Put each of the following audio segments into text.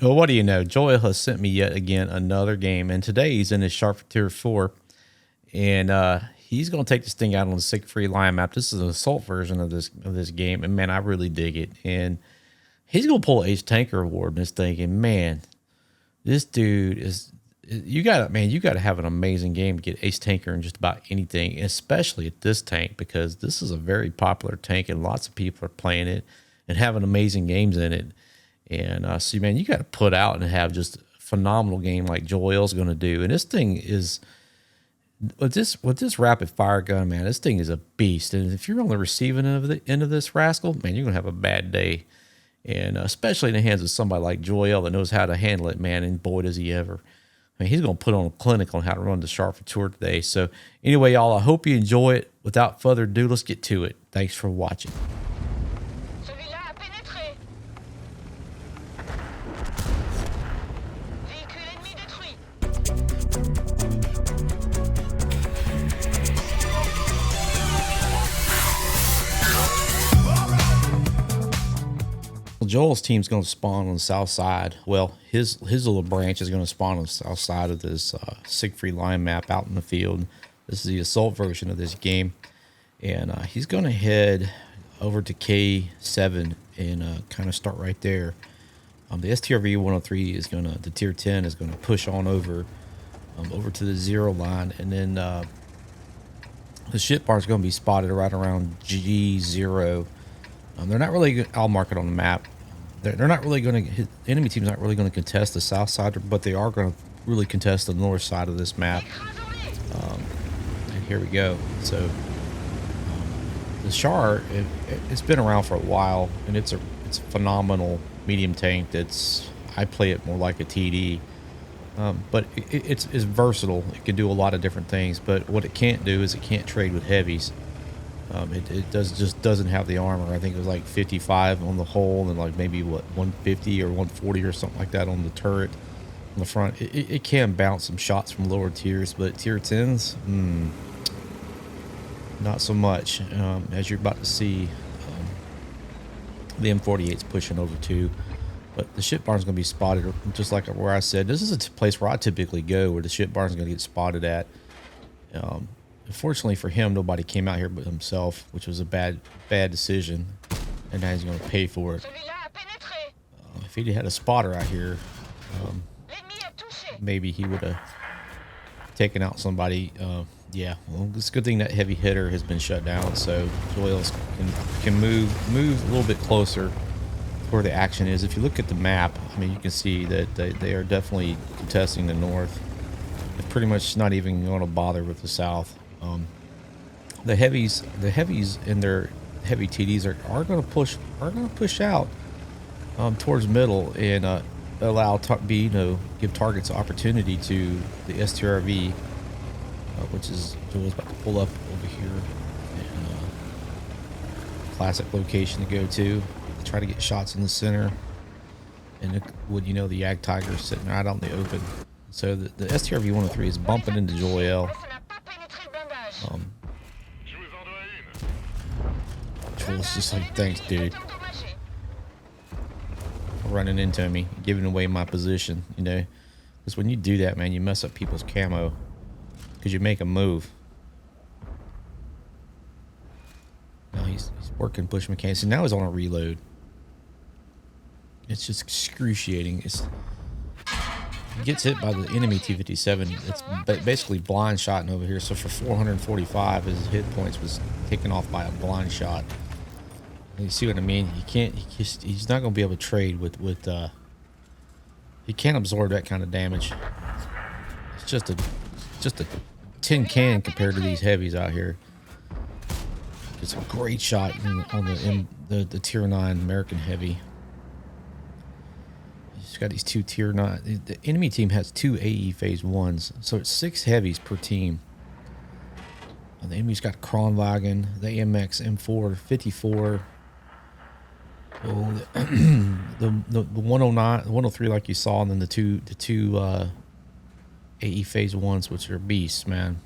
Well, what do you know? Joel has sent me yet again another game, and today he's in his Char Futur 4, and he's going to take this thing out on the Siegfried Line map. This is an assault version of this game, and man, I really dig it. And he's going to pull Ace Tanker Award in this thing, and man, this dude is. You got to have an amazing game to get Ace Tanker in just about anything, especially at this tank, because this is a very popular tank and lots of people are playing it and having amazing games in it. And so, man, you got to put out and have just a phenomenal game like Joaeal's going to do. And this thing is with this rapid fire gun, man. This thing is a beast. And if you're on the receiving end of this rascal, man, you're going to have a bad day. And especially in the hands of somebody like Joaeal that knows how to handle it, man. And boy, does he ever. I mean, he's going to put on a clinic on how to run the Char Futur today. So anyway, y'all, I hope you enjoy it. Without further ado, let's get to it. Thanks for watching. Joel's team's going to spawn on the south side. Well, his little branch is going to spawn on the south side of this Siegfried Line map out in the field. This is the assault version of this game. And he's going to head over to K7 and kind of start right there. The STRV 103 is going to, the tier 10 is going to push on over to the 0 line. And then the ship bar is going to be spotted right around G0. They're not really, I'll mark it on the map. They're not really going to hit, the enemy team's not really going to contest the south side, but they are going to really contest the north side of this map. And here we go. So the Char, it's been around for a while, and it's a phenomenal medium tank. I play it more like a TD, but it's versatile. It can do a lot of different things, but what it can't do is it can't trade with heavies. It just doesn't have the armor. I think it was like 55 on the hull and like maybe what 150 or 140 or something like that on the turret on the front. It can bounce some shots from lower tiers, but tier 10s, not so much. As you're about to see, the M48's pushing over too, but the ship barn's going to be spotted just like where I said. This is a place where I typically go, where the ship barn's going to get spotted at. Unfortunately for him, nobody came out here but himself, which was a bad decision, and now he's going to pay for it. If he had a spotter out here, maybe he would have taken out somebody. Yeah, well, it's a good thing that heavy hitter has been shut down, so Joaeal can move a little bit closer to where the action is. If you look at the map, I mean, you can see that they are definitely contesting the north. They're pretty much not even going to bother with the south. The heavies in their heavy TDs are going to push out towards middle and allow give targets opportunity to the STRV, which is Joel's about to pull up over here. And, classic location to go to. Try to get shots in the center, and the Yag Tiger sitting right out in the open. So the STRV 103 is bumping into Joaeal. Joel's just like, thanks, dude. Running into me, giving away my position, because when you do that, man, you mess up people's camo because you make a move. Now he's working push mechanics, and now he's on a reload. It's just excruciating. He gets hit by the enemy T-57. It's basically blind shotting over here. So for 445, his hit points was taken off by a blind shot. You see what I mean? He's not going to be able to trade with he can't absorb that kind of damage. It's just a tin can compared to these heavies out here. It's a great shot on the tier 9 American heavy. He's got these two tier 9. The enemy team has 2 AE phase 1s, so it's 6 heavies per team. The enemy's got Kronwagen, the AMX M4 54. Oh, the 109, 103 like you saw, and then the two AE phase 1s, which are beasts, man.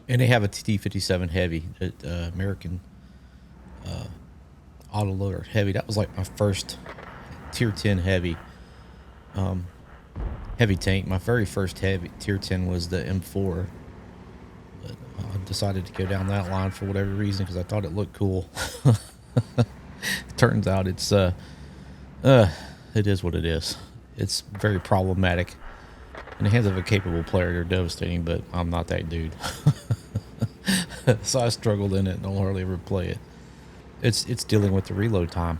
And they have a T-57 heavy, American autoloader heavy. That was like my first tier 10 heavy. Heavy tank. My very first heavy tier 10 was the M4. But I decided to go down that line for whatever reason because I thought it looked cool. Turns out it is what it is. It's very problematic. In the hands of a capable player, they're devastating, but I'm not that dude. So I struggled in it and don't hardly ever play it. It's dealing with the reload time.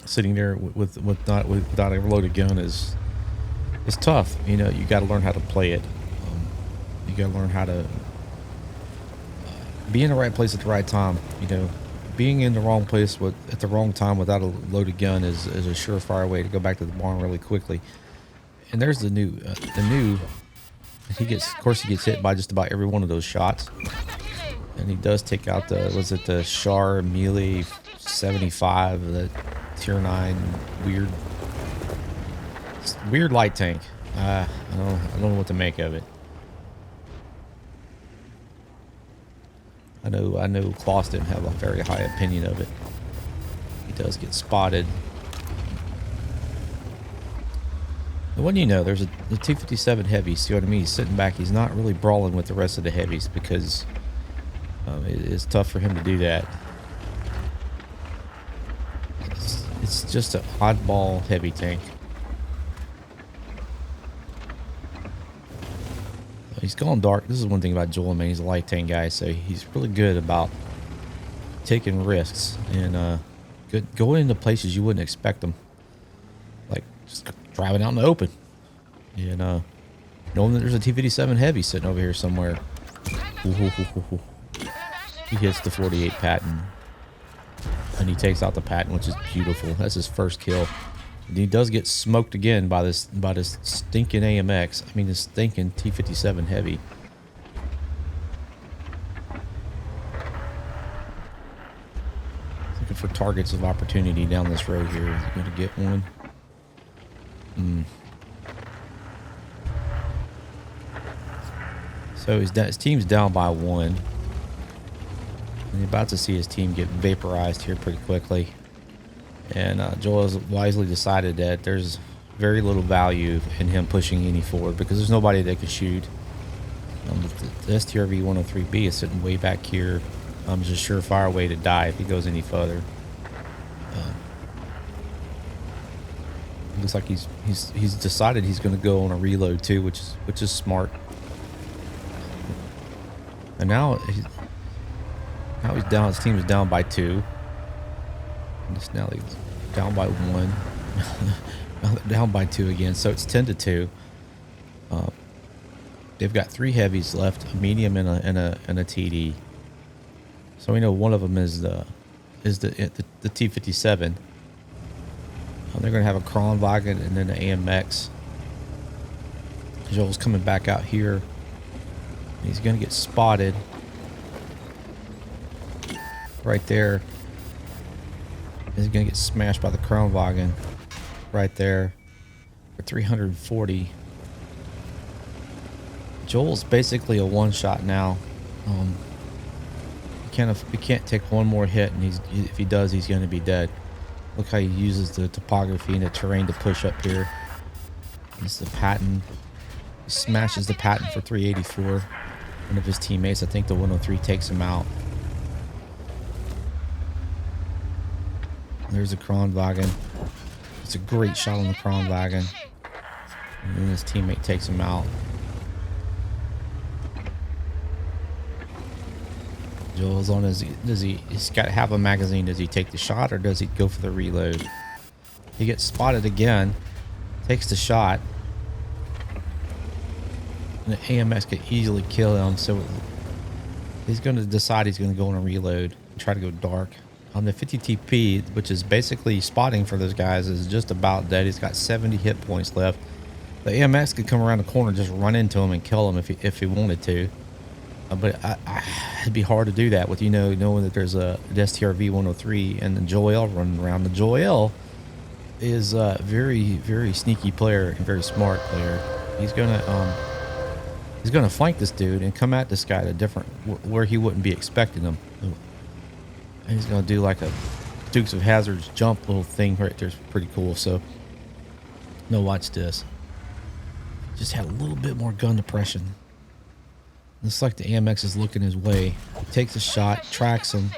Sitting there without a reloaded gun is tough. You know, you got to learn how to play it. You got to learn how to be in the right place at the right time. You know, being in the wrong place at the wrong time without a loaded gun is a surefire way to go back to the barn really quickly. And there's the new. He gets hit by just about every one of those shots, and he does take out the Char melee 75, the tier 9 weird light tank. I don't know what to make of it. I know Klaus didn't have a very high opinion of it. He does get spotted. And when you know, there's the 257 heavy, see what I mean? He's sitting back. He's not really brawling with the rest of the heavies because it is tough for him to do that. It's just an oddball heavy tank. He's going dark. This is one thing about Joaeal, man. He's a light tank guy, so he's really good about taking risks and going into places you wouldn't expect him. Like just driving out in the open. And knowing that there's a T-57 heavy sitting over here somewhere. He hits the 48 patent. And he takes out the patent, which is beautiful. That's his first kill. And he does get smoked again by this stinking AMX. I mean, this stinking T-57 heavy. Looking for targets of opportunity down this road here. Is he going to get one? So his team's down by 1. And you're about to see his team get vaporized here pretty quickly. And Joaeal has wisely decided that there's very little value in him pushing any forward because there's nobody that can shoot. The STRV 103B is sitting way back here. It's a surefire way to die if he goes any further. Looks like he's decided he's going to go on a reload too, which is smart. And now he's down. His team is down by 2. And now he's down by 1. Now they're down by 2 again. So it's 10-2. They've got 3 heavies left, a medium and a TD. So we know one of them is the T-57. They're going to have a Kronwagen and then an AMX. Joel's coming back out here. He's going to get spotted right there. He's going to get smashed by the Kronwagen right there for 340. Joel's basically a one-shot now. He can't take one more hit, and if he does, he's going to be dead. Look how he uses the topography and the terrain to push up here. It's the patent. He smashes the patent for 384. One of his teammates, I think the 103, takes him out. There's a Kronwagen. It's a great shot on the Kronwagen. And then his teammate takes him out. Joel's on he's got half a magazine. Does he take the shot or does he go for the reload? He gets spotted again. Takes the shot. And the AMX could easily kill him, so he's going to decide he's going to go on a reload and try to go dark. On the 50 TP, which is basically spotting for those guys, is just about dead. He's got 70 hit points left. The AMX could come around the corner and just run into him and kill him if he wanted to. But it'd be hard to do that with knowing that there's a STRV 103 and the Joaeal running around. The Joaeal is a very, very sneaky player and very smart player. He's gonna flank this dude and come at this guy at a different where he wouldn't be expecting him. And he's gonna do like a Dukes of Hazzard's jump little thing right there is pretty cool. So, no, watch this. Just had a little bit more gun depression. Looks like the AMX is looking his way. He takes a shot, tracks him.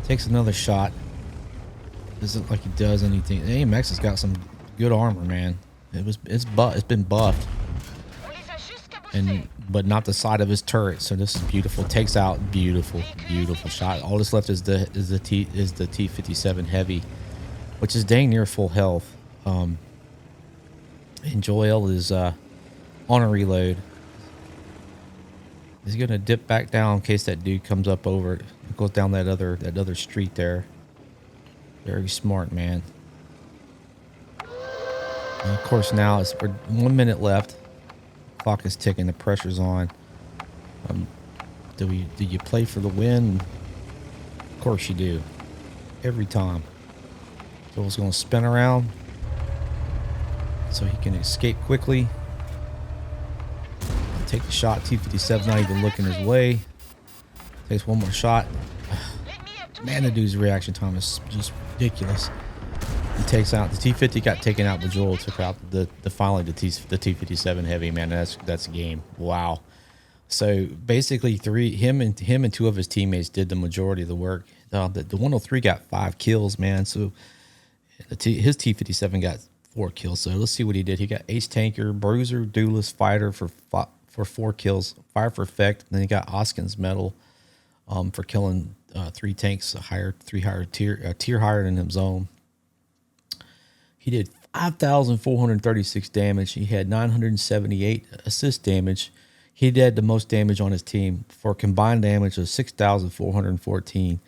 Takes another shot. Doesn't like he does anything. The AMX has got some good armor, man. It's been buffed. But not the side of his turret, so this is beautiful. Takes out, beautiful shot. All that's left is the T-57 heavy, which is dang near full health. And Joaeal is on a reload. He's gonna dip back down in case that dude comes up over it. Goes down that other street there. Very smart, man. And of course, now it's 1 minute left. Clock is ticking. The pressure's on. Do you play for the win? Of course you do. Every time. So it's going to spin around so he can escape quickly. Take the shot. T-57 not even looking his way. Takes one more shot. Man, the dude's reaction time is just ridiculous. He takes out the T-50. Got taken out. Joaeal took out finally the T-57 heavy. Man, that's a game. Wow. So basically, him and two of his teammates did the majority of the work. The 103 got 5 kills, man. So his T-57 got 4 kills. So let's see what he did. He got Ace Tanker, Bruiser, Duelist, Fighter for 4 kills, Fire for Effect. And then he got Oskin's Medal for killing 3 tanks, tier higher than his own. He did 5,436 damage. He had 978 assist damage. He did the most damage on his team for a combined damage of 6,414.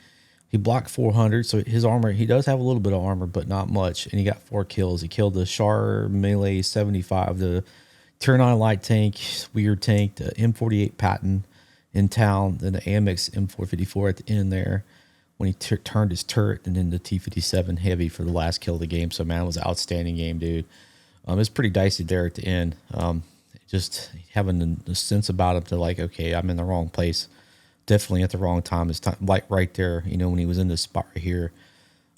He blocked 400, so his armor, he does have a little bit of armor, but not much. And he got 4 kills. He killed the Char Melee 75, the Tier 9 light tank, weird tank, the M48 Patton in town, then the AMX M454 at the end there when he turned his turret, and then the T-57 heavy for the last kill of the game. So, man, it was an outstanding game, dude. It's pretty dicey there at the end. Just having the sense about him to like, okay, I'm in the wrong place. Definitely at the wrong time. It's time, like right there, you know, when he was in this spot right here.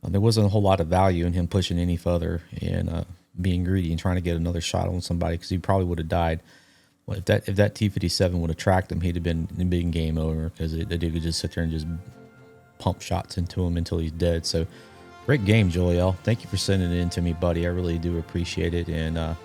There wasn't a whole lot of value in him pushing any further and being greedy and trying to get another shot on somebody because he probably would have died. Well, if that T-57 would have tracked him, he'd have been in big game over because the dude could just sit there and just pump shots into him until he's dead. So great game, Joaeal. Thank you for sending it in to me, buddy. I really do appreciate it. And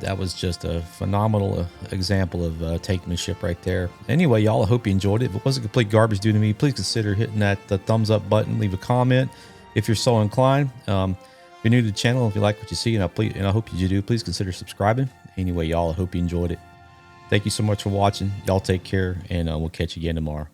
that was just a phenomenal example of takemanship right there. Anyway, y'all, I hope you enjoyed it. If it wasn't complete garbage due to me, please consider hitting the thumbs up button. Leave a comment if you're so inclined. If you're new to the channel, if you like what you see, and I hope you do, please consider subscribing. Anyway, y'all, I hope you enjoyed it. Thank you so much for watching. Y'all take care, and we'll catch you again tomorrow.